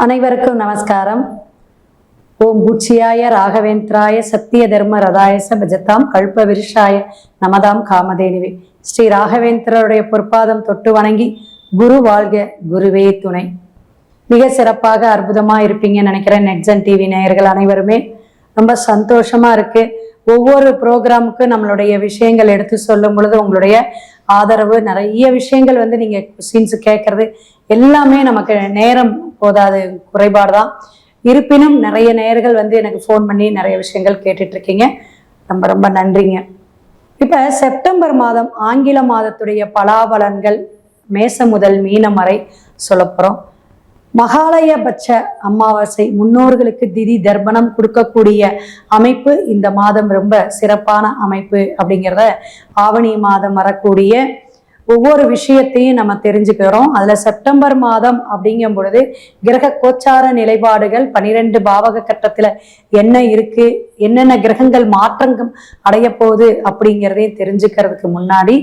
அனைவருக்கும் நமஸ்காரம். ஓம் பூச்சியாய ராகவேந்திராய சத்திய தர்ம ரதாயச பஜதாம் கல்ப விருஷாய நமதாம் காமதேனுவே. ஸ்ரீ ராகவேந்திரருடைய பொற்பாதம் தொட்டு வணங்கி குரு வாழ்க, குருவே துணை. மிக சிறப்பாக அற்புதமா இருப்பீங்கன்னு நினைக்கிறேன். நெட்ஜன் டிவி நேயர்கள் அனைவருமே ரொம்ப சந்தோஷமா இருக்கு. ஒவ்வொரு ப்ரோக்ராமுக்கு நம்மளுடைய விஷயங்கள் எடுத்து சொல்லும் பொழுது உங்களுடைய ஆதரவு, நிறைய விஷயங்கள் நீங்க கொஸ்டின்ஸ் கேட்கறது எல்லாமே நமக்கு நேரம் போதாது, குறைபாடு தான். இருப்பினும் நிறைய நேயர்கள் எனக்கு ஃபோன் பண்ணி நிறைய விஷயங்கள் கேட்டுட்டு இருக்கீங்க. ரொம்ப ரொம்ப நன்றிங்க. இப்ப செப்டம்பர் மாதம் ஆங்கில மாதத்துடைய பலாபலன்கள் மேசம் முதல் மீனம் வரை சொல்ல போறோம். மகாலயபட்ச அமாவாசை, முன்னோர்களுக்கு திதி தர்ப்பணம் கொடுக்கக்கூடிய அமைப்பு இந்த மாதம் ரொம்ப சிறப்பான அமைப்பு அப்படிங்கிறத ஆவணி மாதம் வரக்கூடிய ஒவ்வொரு விஷயத்தையும் நம்ம தெரிஞ்சுக்கிறோம். அதுல செப்டம்பர் மாதம் அப்படிங்கும் பொழுது கிரக கோச்சார நிலைப்பாடுகள் 12 பாவக கட்டத்துல என்ன இருக்கு, என்னென்ன கிரகங்கள் மாற்றங்கள் அடைய போகுது அப்படிங்கிறதையும் தெரிஞ்சுக்கிறதுக்கு முன்னாடி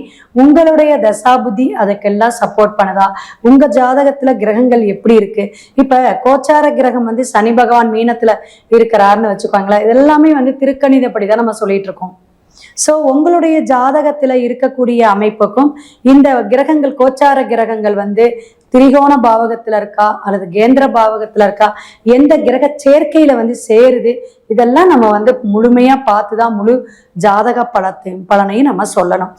உங்களுடைய தசாபுத்தி அதுக்கெல்லாம் சப்போர்ட் பண்ணுதா, உங்க ஜாதகத்துல கிரகங்கள் எப்படி இருக்கு. இப்ப கோச்சார கிரகம் சனி பகவான் மீனத்துல இருக்கிறாருன்னு வச்சுக்கோங்களேன். இதெல்லாமே திருக்கணிதப்படிதான் நம்ம சொல்லிட்டு இருக்கோம். சோ உங்களுடைய ஜாதகத்துல இருக்கக்கூடிய அமைப்புக்கும் இந்த கிரகங்கள், கோச்சார கிரகங்கள் திரிகோண பாவகத்துல இருக்கா அல்லது கேந்திர பாவகத்துல இருக்கா, எந்த கிரக சேர்க்கையில சேருது, இதெல்லாம் நம்ம முழுமையா பார்த்துதான் முழு ஜாதக பலனையும் நம்ம சொல்லணும்.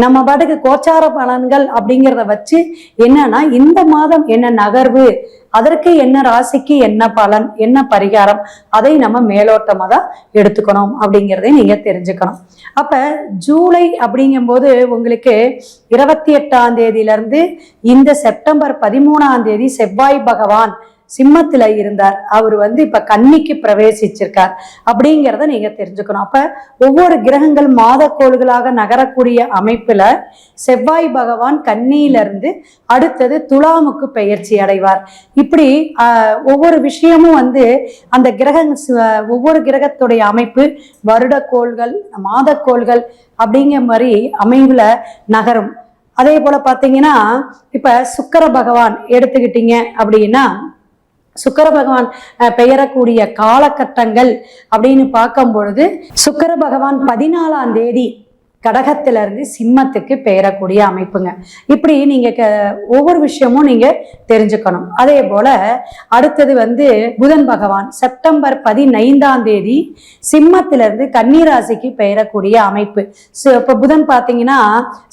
நம்ம பாட்டுக்கு கோச்சார பலன்கள் அப்படிங்கிறத வச்சு என்னன்னா இந்த மாதம் என்ன நகர்வு, அதற்கு என்ன ராசிக்கு என்ன பலன், என்ன பரிகாரம், அதை நம்ம மேலோட்டமா தான் எடுத்துக்கணும் அப்படிங்கிறதை நீங்க தெரிஞ்சுக்கணும். அப்ப ஜூலை அப்படிங்கும் போது உங்களுக்கு 28ஆம் தேதியிலிருந்து இந்த செப்டம்பர் 13ஆம் தேதி செவ்வாய் பகவான் சிம்மத்துல இருந்தார். அவர் இப்ப கன்னிக்கு பிரவேசிச்சிருக்கார் அப்படிங்கிறத நீங்க தெரிஞ்சுக்கணும். அப்ப ஒவ்வொரு கிரகங்கள் மாதக்கோள்களாக நகரக்கூடிய அமைப்புல செவ்வாய் பகவான் கன்னியிலிருந்து அடுத்தது துலாமுக்கு பெயர்ச்சி அடைவார். இப்படி ஒவ்வொரு விஷயமும் அந்த ஒவ்வொரு கிரகத்துடைய அமைப்பு வருடக்கோள்கள், மாதக்கோள்கள் அப்படிங்கிற மாதிரி அமைவுல நகரும். அதே போல பாத்தீங்கன்னா இப்ப சுக்கிர பகவான் எடுத்துக்கிட்டீங்க அப்படின்னா, சுக்கிர பகவான் பெயரக்கூடிய காலகட்டங்கள் அப்படின்னு பார்க்கும் பொழுது சுக்கிர பகவான் 14ஆம் தேதி கடகத்திலிருந்து சிம்மத்துக்கு பெயரக்கூடிய அமைப்புங்க. இப்படி நீங்க ஒவ்வொரு விஷயமும் நீங்க தெரிஞ்சுக்கணும். அதே போல அடுத்தது புதன் பகவான் செப்டம்பர் 15ஆம் தேதி சிம்மத்திலிருந்து கன்னிராசிக்கு பெயரக்கூடிய அமைப்பு. இப்ப புதன் பாத்தீங்கன்னா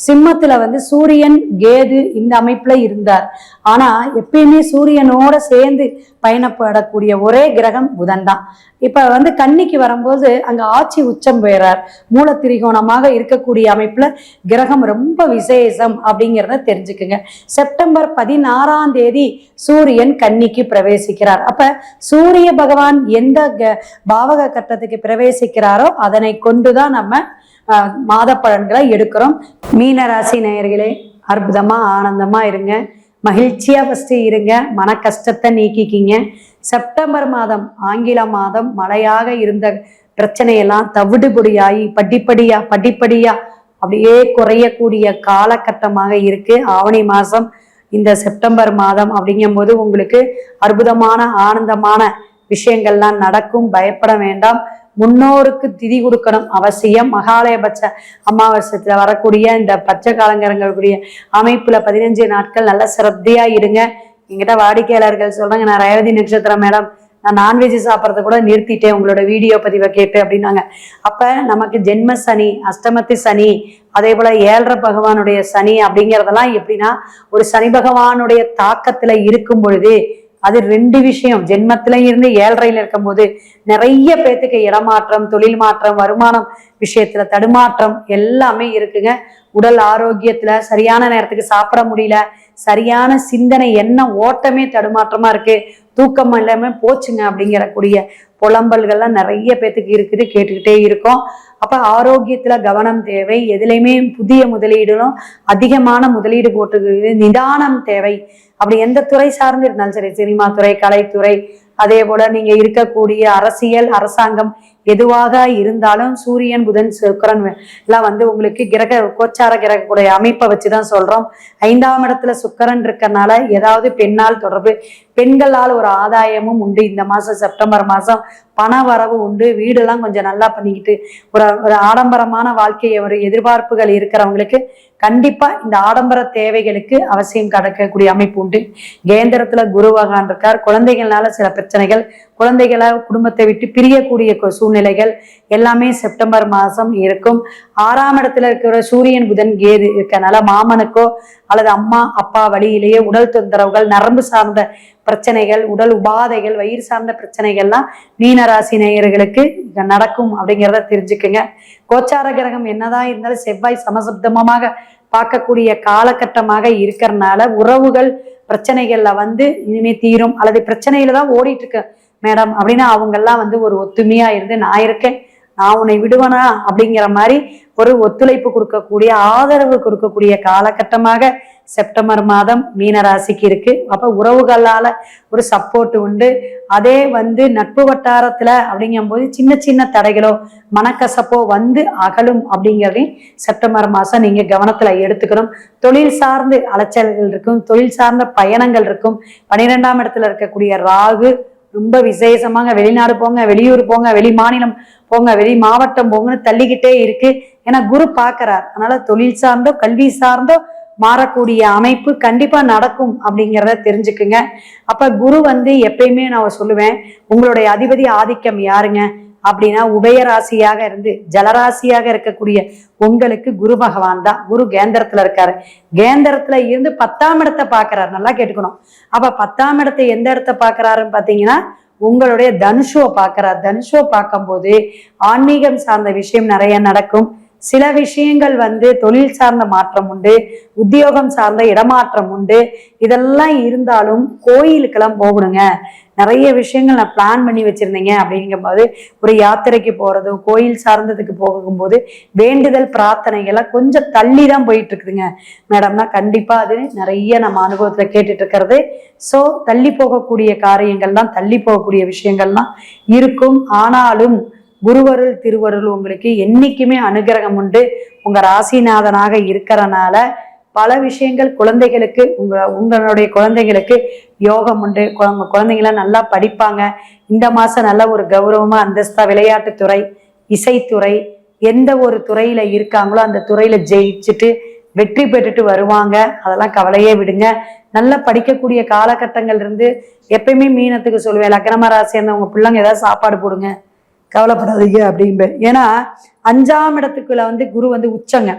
சிம்மத்துல சூரியன் கேது இந்த அமைப்புல இருந்தார். ஆனா எப்பயுமே சூரியனோட சேர்ந்து பயணப்படக்கூடிய ஒரே கிரகம் புதன் தான். இப்ப கன்னிக்கு வரும்போது அங்க ஆட்சி உச்சம் பெறார். மூல திரிகோணமாக இருக்கக்கூடிய அமைப்புல கிரகம் ரொம்ப விசேஷம் அப்படிங்கிறத தெரிஞ்சுக்குங்க. செப்டம்பர் 16ஆம் தேதி சூரியன் கன்னிக்கு பிரவேசிக்கிறார். அப்ப சூரிய பகவான் எந்த பாவக கட்டத்துக்கு பிரவேசிக்கிறாரோ அதனை கொண்டுதான் நம்ம மாத பலன்களை எடுக்கிறோம். மீனராசி நேயர்களே, அற்புதமா ஆனந்தமா இருங்க, மகிழ்ச்சியா ஃபர்ஸ்ட் இருங்க, மன கஷ்டத்தை நீக்கிக்கிங்க. செப்டம்பர் மாதம் ஆங்கில மாதம் மழையாக இருந்த பிரச்சனையெல்லாம் தவிடுபொடியாகி படிப்படியா அப்படியே குறையக்கூடிய காலகட்டமாக இருக்கு. ஆவணி மாசம் இந்த செப்டம்பர் மாதம் அப்படிங்கும் போது உங்களுக்கு அற்புதமான ஆனந்தமான விஷயங்கள்லாம் நடக்கும். பயப்பட வேண்டாம். முன்னோருக்கு திதி கொடுக்கணும் அவசியம். மகாலயபட்ச அமாவாசைத்துல வரக்கூடிய இந்த பச்சை காலங்கரங்கக்கூடிய அமைப்புல 15 நாட்கள் நல்ல சிரத்தையா இருங்க. என்கிட்ட வாடிக்கையாளர்கள் சொல்றாங்க, நான் ரேவதி நட்சத்திரம் மேடம், நான் நான்வெஜ் சாப்பிட்றத கூட நிறுத்திட்டேன் உங்களோட வீடியோ பதிவை கேட்டு அப்படின்னாங்க. அப்ப நமக்கு ஜென்ம சனி, அஷ்டமத்து சனி, அதே போல 7.5 பகவானுடைய சனி அப்படிங்கிறதெல்லாம் எப்படின்னா ஒரு சனி பகவானுடைய தாக்கத்துல இருக்கும் பொழுது அது 2 விஷயம். ஜென்மத்தில இருந்து 7.5ல இருக்கும் போது நிறைய பேத்துக்கு இடமாற்றம், தொழில் மாற்றம், வருமானம் விஷயத்துல தடுமாற்றம் எல்லாமே இருக்குங்க. உடல் ஆரோக்கியத்துல சரியான நேரத்துக்கு சாப்பிட முடியல, சரியான சிந்தனை என்ன ஓட்டமே தடுமாற்றமா இருக்கு, தூக்கம் எல்லாமே போச்சுங்க அப்படிங்கிற கூடிய புலம்பல்கள்லாம் நிறைய பேத்துக்கு இருக்குது, கேட்டுக்கிட்டே இருக்கோம். அப்ப ஆரோக்கியத்துல கவனம் தேவை. எதுலையுமே புதிய முதலீடுகளும் அதிகமான முதலீடு போட்டு நிதானம் தேவை. அப்படி எந்த துறை சார்ந்து இருந்தாலும் சரி, சினிமா துறை, கலைத்துறை, அதே போல நீங்க இருக்கக்கூடிய அரசியல் அரசாங்கம் எதுவாக இருந்தாலும் சூரியன் புதன் சுக்கிரன் எல்லாம் வந்து உங்களுக்கு கிரக கோச்சார கிரகக்கூடிய அமைப்பை வச்சுதான் சொல்றோம். 5ஆம் இடத்துல சுக்கிரன் இருக்கறனால ஏதாவது பெண்ணால் தொடர்பு, பெண்களால் ஒரு ஆதாயமும் உண்டு. இந்த மாசம் செப்டம்பர் மாசம் பண வரவு உண்டு. வீடெல்லாம் கொஞ்சம் நல்லா பண்ணிக்கிட்டு ஒரு ஆடம்பரமான வாழ்க்கையை ஒரு எதிர்பார்ப்புகள் இருக்கிறவங்களுக்கு கண்டிப்பா இந்த ஆடம்பர தேவைகளுக்கு அவசியம் கடக்கக்கூடிய அமைப்பு உண்டு. கேந்திரத்துல குரு பகவான் இருக்கார். குழந்தைகள்னால சில பிரச்சனைகள், குழந்தைகளை குடும்பத்தை விட்டு பிரியக்கூடிய சூழ்நிலைகள் எல்லாமே செப்டம்பர் மாசம் இருக்கும். 6ஆம் இடத்துல இருக்கிற சூரியன் புதன் கேது இருக்கனால மாமனுக்கோ அல்லது அம்மா அப்பா வழியிலேயே உடல் தொந்தரவுகள், நரம்பு சார்ந்த பிரச்சனைகள், உடல் உபாதைகள், வயிறு சார்ந்த பிரச்சனைகள்லாம் மீனராசி நேயர்களுக்கு நடக்கும் அப்படிங்கிறத தெரிஞ்சுக்குங்க. கோச்சார கிரகம் என்னதான் இருந்தாலும் செவ்வாய் சமசப்தமமாக பார்க்கக்கூடிய காலகட்டமாக இருக்கிறதுனால உறவுகள் பிரச்சனைகள்ல வந்து இனிமே தீரும், அல்லது பிரச்சனையில தான் ஓடிட்டு இருக்கு மேடம் அப்படின்னா அவங்கெல்லாம் வந்து ஒரு ஒத்துமையா இருந்து நான் இருக்கேன், நான் உன்னை விடுவனா அப்படிங்கிற மாதிரி ஒரு ஒத்துழைப்பு கொடுக்கக்கூடிய, ஆதரவு கொடுக்கக்கூடிய காலகட்டமாக செப்டம்பர் மாதம் மீனராசிக்கு இருக்கு. அப்ப உறவுகளால ஒரு சப்போர்ட் உண்டு. அதே வந்து நட்பு வட்டாரத்துல அப்படிங்கும் போது சின்ன சின்ன தடைகளோ மனக்கசப்போ வந்து அகலும் அப்படிங்கிறதையும் செப்டம்பர் மாசம் நீங்க கவனத்துல எடுத்துக்கணும். தொழில் சார்ந்து அலைச்சல்கள் இருக்கும், தொழில் சார்ந்த பயணங்கள் இருக்கும். 12ஆம் இடத்துல இருக்கக்கூடிய ராகு ரொம்ப விசேஷமாக வெளிநாடு போங்க, வெளியூர் போங்க, வெளி மாநிலம் போங்க, வெளி மாவட்டம் போங்கன்னு தள்ளிக்கிட்டே இருக்கு. ஏன்னா குரு பாக்குறார். அதனால தொழில் சார்ந்தோ கல்வி சார்ந்தோ மாறக்கூடிய அமைப்பு கண்டிப்பா நடக்கும் அப்படிங்கிறத தெரிஞ்சுக்குங்க. அப்ப குரு வந்து எப்பயுமே நான் சொல்லுவேன், உங்களுடைய அதிபதி ஆதிக்கம் யாருங்க அப்படின்னா உபயராசியாக இருந்து ஜலராசியாக இருக்கக்கூடிய உங்களுக்கு குரு பகவான் தான். குரு கேந்திரத்துல இருக்காரு. கேந்திரத்துல இருந்து 10ஆம் இடத்தை பாக்குறாரு. நல்லா கேட்டுக்கணும். அப்ப 10ஆம் இடத்தை எந்த இடத்தை பாக்குறாருன்னு பாத்தீங்கன்னா உங்களுடைய தனுஷுவை பாக்குறாரு. தனுஷுவை பார்க்கும் போது ஆன்மீகம் சார்ந்த விஷயம் நிறைய நடக்கும். சில விஷயங்கள் வந்து தொழில் சார்ந்த மாற்றம் உண்டு, உத்தியோகம் சார்ந்த இடமாற்றம் உண்டு. இதெல்லாம் இருந்தாலும் கோயிலுக்கெல்லாம் போகணுங்க. நிறைய விஷயங்கள் நான் பிளான் பண்ணி வச்சிருந்தேங்க அப்படிங்கும் போது ஒரு யாத்திரைக்கு போறது, கோயில் சார்ந்ததுக்கு போகும்போது வேண்டுதல் பிரார்த்தனைகள்லாம் கொஞ்சம் தள்ளி தான் போயிட்டு இருக்குதுங்க மேடம்னா கண்டிப்பா அது நிறைய நம்ம அனுபவத்துல கேட்டுட்டு இருக்கிறது. ஸோ தள்ளி போகக்கூடிய காரியங்கள்லாம், தள்ளி போகக்கூடிய விஷயங்கள்லாம் இருக்கும். ஆனாலும் குருவருள் திருவருள் உங்களுக்கு என்னைக்குமே அனுகிரகம் உண்டு. உங்க ராசிநாதனாக இருக்கிறனால பல விஷயங்கள் குழந்தைகளுக்கு உங்களுடைய குழந்தைகளுக்கு யோகம் உண்டு. உங்க குழந்தைங்கள நல்லா படிப்பாங்க. இந்த மாசம் நல்ல ஒரு கௌரவமா அந்தஸ்தா விளையாட்டுத்துறை, இசைத்துறை, எந்த ஒரு துறையில இருக்காங்களோ அந்த துறையில ஜெயிச்சுட்டு வெற்றி பெற்றுட்டு வருவாங்க. அதெல்லாம் கவலையே விடுங்க. நல்லா படிக்கக்கூடிய காலகட்டங்கள் இருந்து எப்பயுமே மீனத்துக்கு சொல்லுவேன், லக்னம ராசி உங்க பிள்ளைங்க ஏதாவது சாப்பாடு போடுங்க, கவலைப்படாதீங்க அப்படின்பேன். ஏன்னா 5ஆம் இடத்துக்குள்ள வந்து குரு வந்து உச்சங்க.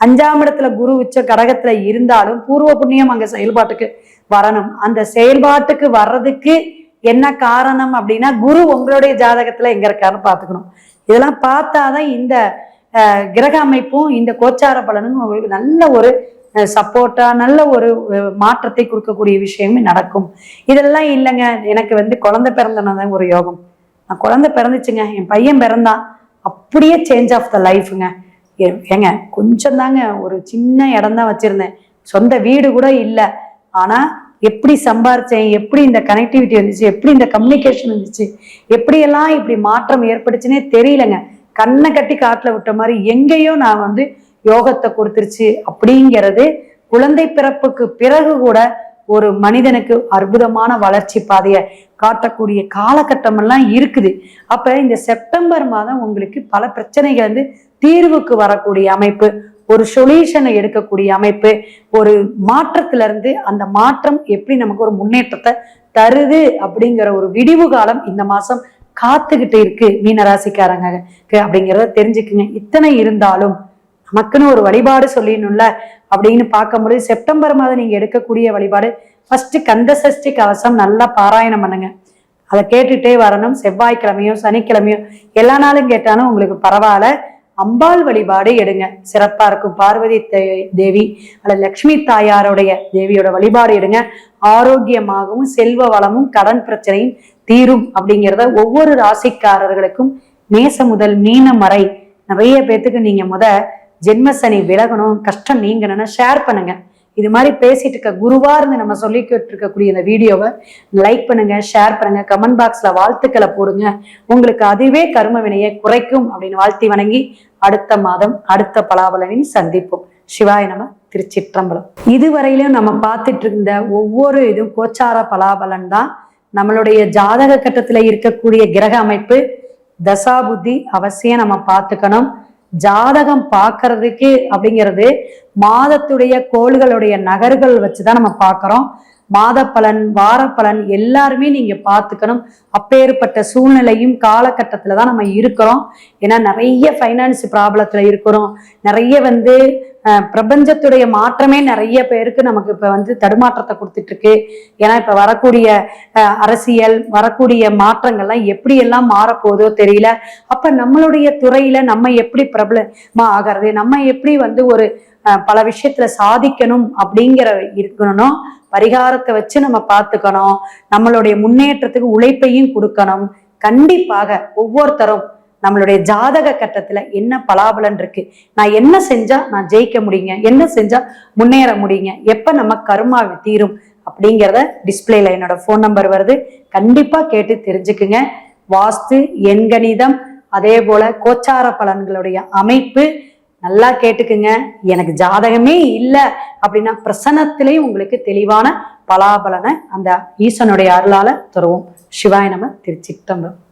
5ஆம் இடத்துல குரு உச்ச கடகத்துல இருந்தாலும் பூர்வ புண்ணியம் அங்க செயல்பாட்டுக்கு வரணும். அந்த செயல்பாட்டுக்கு வர்றதுக்கு என்ன காரணம் அப்படின்னா குரு உங்களுடைய ஜாதகத்துல எங்க இருக்காருன்னு பாத்துக்கணும். இதெல்லாம் பார்த்தாதான் இந்த கிரக அமைப்பும் இந்த கோச்சார பலனும் உங்களுக்கு நல்ல ஒரு சப்போர்ட்டா நல்ல ஒரு மாற்றத்தை கொடுக்கக்கூடிய விஷயமே நடக்கும். இதெல்லாம் இல்லைங்க எனக்கு வந்து குழந்தை பிறந்தனதான் ஒரு யோகம், நான் குழந்தை பிறந்துச்சுங்க, என் பையன் பிறந்தான், அப்படியே சேஞ்ச் ஆஃப் த லைஃப்ங்க. ஏங்க கொஞ்சம் தாங்க, ஒரு சின்ன இடம் தான் வச்சிருந்தேன், சொந்த வீடு கூட இல்லை. ஆனா எப்படி சம்பாரிச்சேன், எப்படி இந்த கனெக்டிவிட்டி வந்துச்சு, எப்படி இந்த கம்யூனிகேஷன் வந்துச்சு, எப்படியெல்லாம் இப்படி மாற்றம் ஏற்படுச்சுன்னே தெரியலங்க. கண்ணை கட்டி காட்டுல விட்ட மாதிரி எங்கேயோ நான் வந்து யோகத்தை கொடுத்துருச்சு அப்படிங்கிறது குழந்தை பிறப்புக்கு பிறகு கூட ஒரு மனிதனுக்கு அற்புதமான வளர்ச்சி பாதையை காட்டக்கூடிய காலகட்டம் எல்லாம் இருக்குது. அப்ப இந்த செப்டம்பர் மாதம் உங்களுக்கு பல பிரச்சனைகள் வந்து தீர்வுக்கு வரக்கூடிய அமைப்பு, ஒரு சொல்யூஷனை எடுக்கக்கூடிய அமைப்பு, ஒரு மாற்றத்துல இருந்து அந்த மாற்றம் எப்படி நமக்கு ஒரு முன்னேற்றத்தை தருது அப்படிங்கிற ஒரு விடிவு காலம் இந்த மாசம் காத்துக்கிட்டு இருக்கு மீனராசிக்காரங்க அப்படிங்கிறத தெரிஞ்சுக்குங்க. இத்தனை இருந்தாலும் நமக்குன்னு ஒரு வழிபாடு சொல்லிடணும்ல அப்படின்னு பார்க்கும்போது செப்டம்பர் மாதம் நீங்க எடுக்கக்கூடிய வழிபாடு ஃபர்ஸ்ட் கந்த சஷ்டி கவசம் நல்லா பாராயணம் பண்ணுங்க. அதை கேட்டுட்டே வரணும். செவ்வாய்க்கிழமையோ சனிக்கிழமையோ எல்லா நாளும் கேட்டாலும் உங்களுக்கு பரவாயில்ல. அம்பாள் வழிபாடு எடுங்க, சிறப்பா இருக்கும். பார்வதி தேவி அல்லது லட்சுமி தாயாருடைய தேவியோட வழிபாடு எடுங்க. ஆரோக்கியமாகவும் செல்வ வளமும் கடன் பிரச்சனையும் தீரும் அப்படிங்கிறத ஒவ்வொரு ராசிக்காரர்களுக்கும் மேசம் முதல் மீனம் வரை நிறைய பேத்துக்கு நீங்க ஜென்ம சனி விலகணும், கஷ்டம் நீங்கணும்னா ஷேர் பண்ணுங்க. இது மாதிரி பேசிட்டு இருக்க குருவா இருந்து நம்ம சொல்லிக்கிட்டு இருக்கக்கூடிய இந்த வீடியோவை லைக் பண்ணுங்க, ஷேர் பண்ணுங்க, கமெண்ட் பாக்ஸ்ல வாழ்த்துக்களை போடுங்க. உங்களுக்கு அதுவே கர்ம வினையை குறைக்கும் அப்படின்னு வாழ்த்தி வணங்கி அடுத்த மாதம் அடுத்த பலாபலனில் சந்திப்போம். சிவாய நம. திருச்சிற்றம்பலம். இதுவரையிலும் நம்ம பார்த்துட்டு இருந்த ஒவ்வொரு இதுவும் கோச்சார பலாபலன் தான். நம்மளுடைய ஜாதக கட்டத்துல இருக்கக்கூடிய கிரக அமைப்பு, தசாபுத்தி அவசியம் நம்ம பார்த்துக்கணும். ஜாதகம் பார்க்கறதுக்கு அப்படிங்கிறது மாதத்துடைய கோள்களுடைய நகர்கள் வச்சுதான் நம்ம பார்க்கிறோம். மாத பலன், வார பலன் எல்லாருமே நீங்க பார்த்துக்கணும். அப்பேற்பட்ட சூழ்நிலையும் காலகட்டத்துல தான் நம்ம இருக்கிறோம். ஏன்னா நிறைய ஃபைனான்ஸ் ப்ராப்ளத்துல இருக்கிறோம். நிறைய பிரபஞ்சத்துடைய மாற்றமே நிறைய பேருக்கு நமக்கு இப்ப தடுமாற்றத்தை கொடுத்துட்டு இருக்கு. ஏன்னா இப்ப வரக்கூடிய அரசியல், வரக்கூடிய மாற்றங்கள்லாம் எப்படி எல்லாம் மாறப்போதோ தெரியல. அப்ப நம்மளுடைய துறையில நம்ம எப்படி பிரபலமா ஆகிறது, நம்ம எப்படி ஒரு பல விஷயத்துல சாதிக்கணும் அப்படிங்கிற இருக்கணும். பரிகாரத்தை வச்சு நம்ம பார்த்துக்கணும். நம்மளுடைய முன்னேற்றத்துக்கு உழைப்பையும் கொடுக்கணும். கண்டிப்பாக ஒவ்வொருத்தரும் நம்மளுடைய ஜாதக கட்டத்துல என்ன பலாபலன் இருக்கு, நான் என்ன செஞ்சா நான் ஜெயிக்க முடியுங்க, என்ன செஞ்சா முன்னேற முடியுங்க, எப்ப நம்ம கர்மா தீரும் அப்படிங்கிறத டிஸ்பிளேல என்னோட போன் நம்பர் வருது. கண்டிப்பா கேட்டு தெரிஞ்சுக்குங்க. வாஸ்து, எண்கணிதம், அதே போல கோச்சார பலன்களுடைய அமைப்பு நல்லா கேட்டுக்குங்க. எனக்கு ஜாதகமே இல்லை அப்படின்னா பிரசன்னத்திலேயும் உங்களுக்கு தெளிவான பலாபலனை அந்த ஈசனுடைய அருளால தருவோம். சிவாய நம. திருச்சிற்றம்பலம்.